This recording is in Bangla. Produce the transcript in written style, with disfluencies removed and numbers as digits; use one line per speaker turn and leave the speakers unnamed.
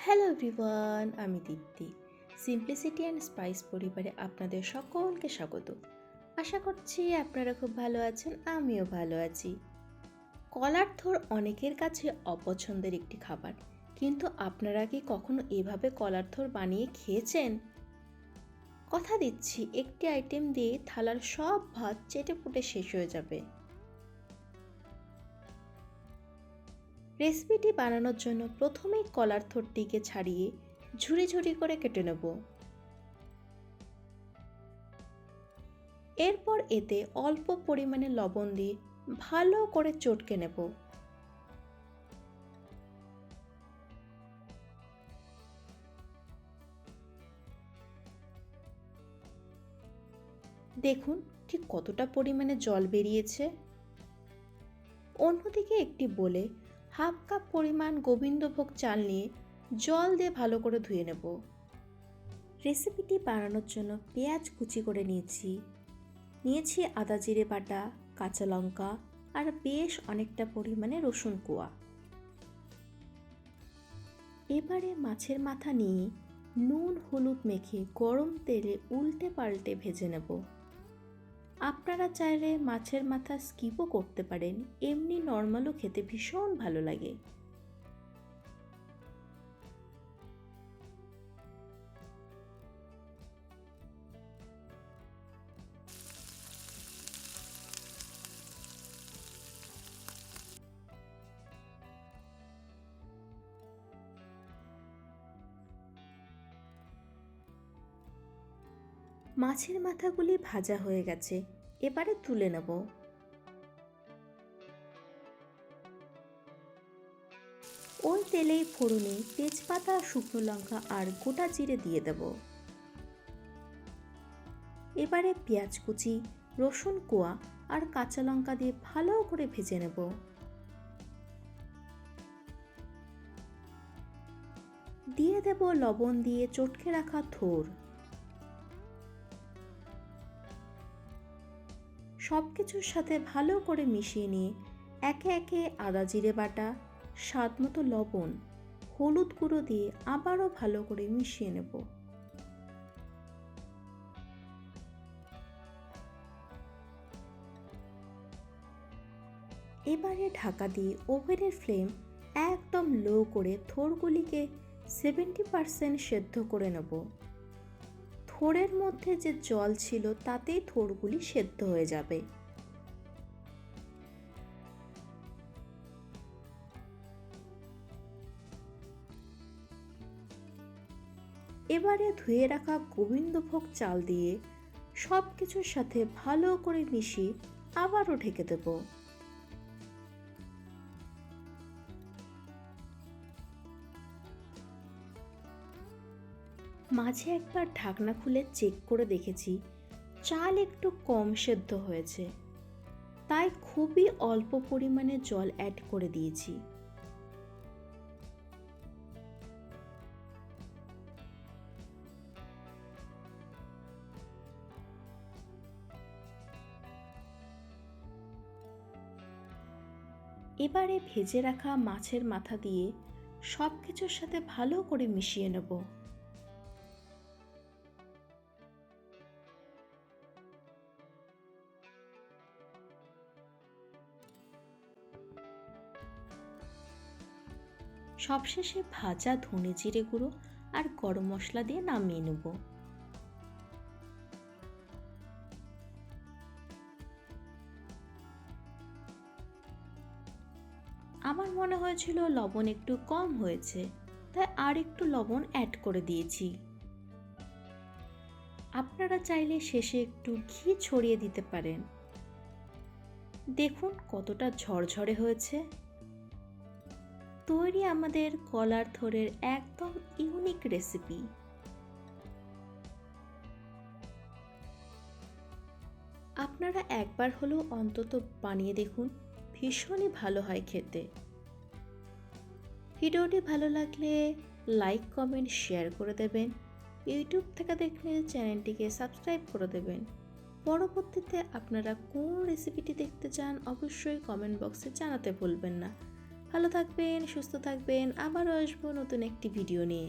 হ্যালো এভরিওয়ান, আমি দীপ্তি। সিম্পলিসিটি অ্যান্ড স্পাইস পরিবারে আপনাদের সকলকে স্বাগত। আশা করছি আপনারা খুব ভালো আছেন, আমিও ভালো আছি। কলার থোড় অনেকের কাছে অপছন্দের একটি খাবার, কিন্তু আপনারা কি কখনো এভাবে কলার থোড় বানিয়ে খেয়েছেন? কথা দিচ্ছি একটি আইটেম দিয়ে থালার সব ভাত চেটেপুটে শেষ হয়ে যাবে। রেসিপিটি বানানোর জন্য প্রথমেই কলার থোড়টিকে ছাড়িয়ে ঝুরি ঝুরি করে কেটে নেব। এরপর এতে অল্প পরিমাণে লবণ দিয়ে ভালো করে চটকে নেব। দেখুন ঠিক কতটা পরিমাণে জল বেরিয়েছে। অন্যদিকে একটি বোলে হাফ কাপ পরিমাণ গোবিন্দভোগ চাল নিয়ে জল দিয়ে ভালো করে ধুয়ে নেব। রেসিপিটি বানানোর জন্য পেঁয়াজ কুচি করে নিয়েছি আদা জিরে বাটা, কাঁচা লঙ্কা আর বেশ অনেকটা পরিমাণে রসুন কোয়া। এবারে মাছের মাথা নিয়ে নুন হলুদ মেখে গরম তেলে উল্টে পাল্টে ভেজে নেব। আপনারা চাইলে মাছের মাথা স্কিপও করতে পারেন, এমনি নর্মালও খেতে ভীষণ ভালো লাগে। মাছের মাথাগুলি ভাজা হয়ে গেছে, এবারে তুলে নেব। ওই তেলেই ফোড়নে তেজপাতা, শুকনো লঙ্কা আর গোটা জিরে দিয়ে দেব। এবারে পেঁয়াজ কুচি, রসুন কোয়া আর কাঁচা লঙ্কা দিয়ে ভালো করে ভেজে নেব। দিয়ে দেব লবণ দিয়ে চটকে রাখা থোড়। সবকিছুর সাথে ভালো করে মিশিয়ে নিয়ে একে একে আদা জিরে বাটা, স্বাদ মতো লবণ, হলুদ গুঁড়ো দিয়ে আবারও ভালো করে মিশিয়ে নেব। এবারে ঢাকা দিয়ে ওভেনের ফ্লেম একদম লো করে থোড়গুলিকে 70% সেদ্ধ করে নেব। থোড়ের মধ্যে যে জল ছিল তাতেই থোড়গুলি সেদ্ধ হয়ে যাবে। এবারে ধুয়ে রাখা গোবিন্দভোগ চাল দিয়ে সব কিছুর সাথে ভালো করে মিশিয়ে আবারও ঢেকে দেব। মাঝে একবার ঢাকনা খুলে চেক করে দেখেছি চাল একটু কম সেদ্ধ হয়েছে, তাই খুবই অল্প পরিমাণে জল অ্যাড করে দিয়েছি। এবারে ভেজে রাখা মাছের মাথা দিয়ে সব কিছুর সাথে ভালো করে মিশিয়ে নেব। সবশেষে ভাজা ধনে জিরে গুঁড়ো আর গরম মশলা দিয়ে নামিয়ে নেব। আমার মনে হয়েছিল লবণ একটু কম হয়েছে, তাই আর একটু লবণ অ্যাড করে দিয়েছি। আপনারা চাইলে শেষে একটু ঘি ছড়িয়ে দিতে পারেন। দেখুন কতটা ঝরঝরে হয়েছে। তৈরি আমাদের কলার থোড়ের একদম ইউনিক রেসিপি। আপনারা একবার হলেও অন্তত বানিয়ে দেখুন, ভীষণই ভালো হয় খেতে। ভিডিওটি ভালো লাগলে লাইক, কমেন্ট, শেয়ার করে দেবেন। ইউটিউব থেকে দেখলে চ্যানেলটিকে সাবস্ক্রাইব করে দেবেন। পরবর্তীতে আপনারা কোন রেসিপিটি দেখতে চান অবশ্যই কমেন্ট বক্সে জানাতে ভুলবেন না। ভালো থাকবেন, সুস্থ থাকবেন, আবারও আসবো নতুন একটি ভিডিও নিয়ে।